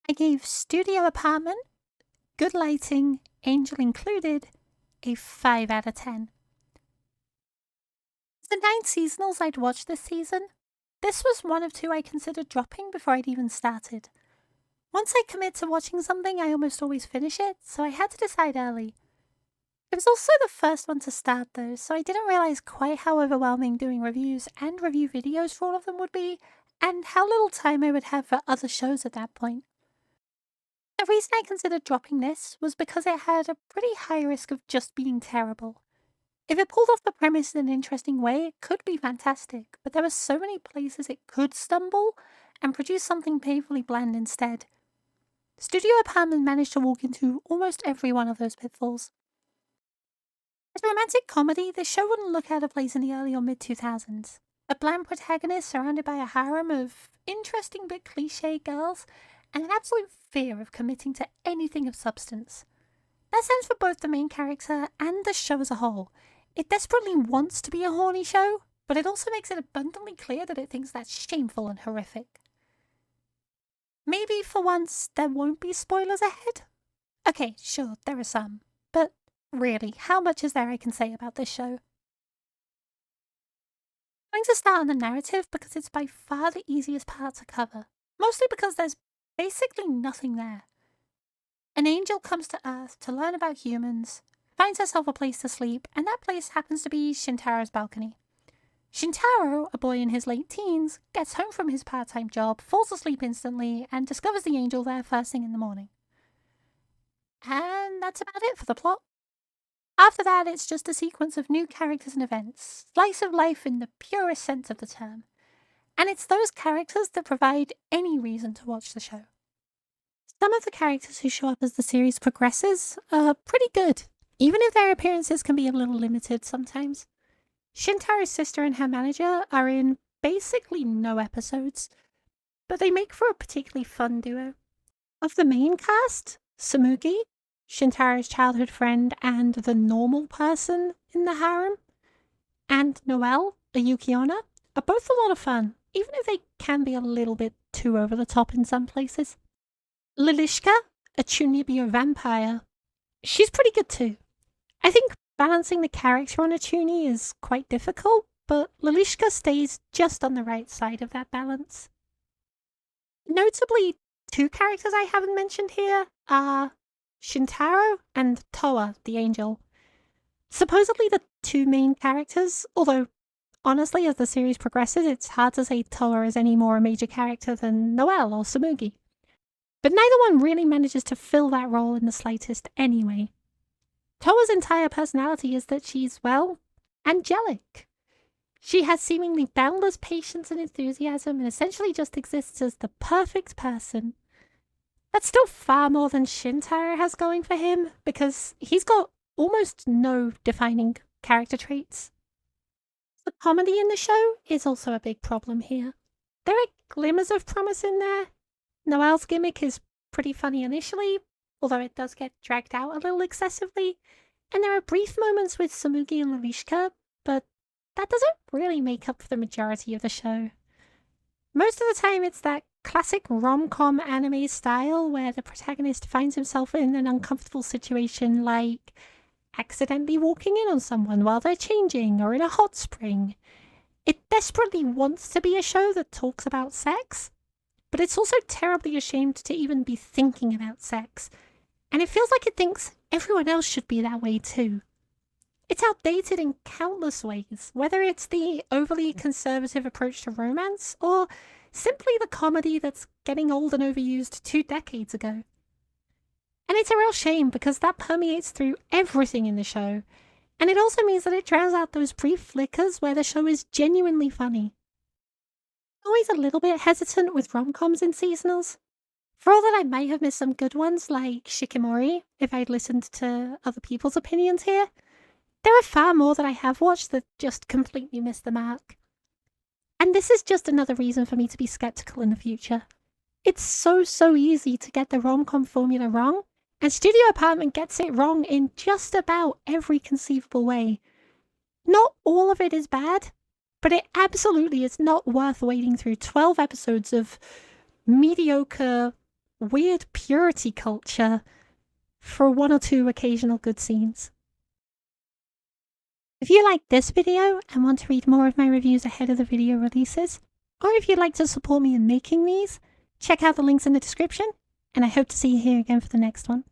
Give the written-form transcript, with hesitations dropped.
I gave Studio Apartment, Good Lighting, Angel included, a 5 out of 10. The 9 seasonals I'd watched this season, this was one of two I considered dropping before I'd even started. Once I commit to watching something, I almost always finish it, so I had to decide early. It was also the first one to start though, so I didn't realise quite how overwhelming doing reviews and review videos for all of them would be, and how little time I would have for other shows at that point. The reason I considered dropping this was because it had a pretty high risk of just being terrible. If it pulled off the premise in an interesting way, it could be fantastic, but there were so many places it could stumble and produce something painfully bland instead. Studio Apartment managed to walk into almost every one of those pitfalls. As a romantic comedy, this show wouldn't look out of place in the early or mid 2000s. A bland protagonist surrounded by a harem of interesting but cliche girls and an absolute fear of committing to anything of substance. That stands for both the main character and the show as a whole. It desperately wants to be a horny show, but it also makes it abundantly clear that it thinks that's shameful and horrific. Maybe for once there won't be spoilers ahead? Okay, sure, there are some. But really, how much is there I can say about this show? I'm going to start on the narrative because it's by far the easiest part to cover. Mostly because there's basically nothing there. An angel comes to Earth to learn about humans, finds herself a place to sleep, and that place happens to be Shintaro's balcony. Shintaro, a boy in his late teens, gets home from his part-time job, falls asleep instantly, and discovers the angel there first thing in the morning. And that's about it for the plot. After that, it's just a sequence of new characters and events, slice of life in the purest sense of the term. And it's those characters that provide any reason to watch the show. Some of the characters who show up as the series progresses are pretty good, even if their appearances can be a little limited sometimes. Shintaro's sister and her manager are in basically no episodes, but they make for a particularly fun duo. Of the main cast, Samugi, Shintaro's childhood friend and the normal person in the harem, and Noelle, a Yukiona, are both a lot of fun, even if they can be a little bit too over the top in some places. Lilishka, a Chunibyo vampire, she's pretty good too. I think balancing the character on a Chuni is quite difficult, but Lilishka stays just on the right side of that balance. Notably, two characters I haven't mentioned here are Shintaro and Toa, the angel. Supposedly the two main characters, although honestly as the series progresses it's hard to say Toa is any more a major character than Noelle or Samugi. But neither one really manages to fill that role in the slightest anyway. Toa's entire personality is that she's, well, angelic. She has seemingly boundless patience and enthusiasm and essentially just exists as the perfect person. That's still far more than Shintaro has going for him, because he's got almost no defining character traits. The comedy in the show is also a big problem here. There are glimmers of promise in there. Noelle's gimmick is pretty funny initially, although it does get dragged out a little excessively, and there are brief moments with Samugi and Lilishka, but that doesn't really make up for the majority of the show. Most of the time it's that classic rom-com anime style where the protagonist finds himself in an uncomfortable situation like accidentally walking in on someone while they're changing or in a hot spring. It desperately wants to be a show that talks about sex, but it's also terribly ashamed to even be thinking about sex, and it feels like it thinks everyone else should be that way too. It's outdated in countless ways, whether it's the overly conservative approach to romance, or simply the comedy that's getting old and overused 2 decades ago. And it's a real shame because that permeates through everything in the show, and it also means that it drowns out those brief flickers where the show is genuinely funny. Always a little bit hesitant with rom-coms in seasonals. For all that I might have missed some good ones like Shikimori, if I'd listened to other people's opinions here, there are far more that I have watched that just completely missed the mark. And this is just another reason for me to be skeptical in the future. It's so easy to get the rom-com formula wrong, and Studio Apartment gets it wrong in just about every conceivable way. Not all of it is bad, but it absolutely is not worth wading through 12 episodes of mediocre weird purity culture for one or two occasional good scenes. If you liked this video and want to read more of my reviews ahead of the video releases, or if you'd like to support me in making these, check out the links in the description, and I hope to see you here again for the next one.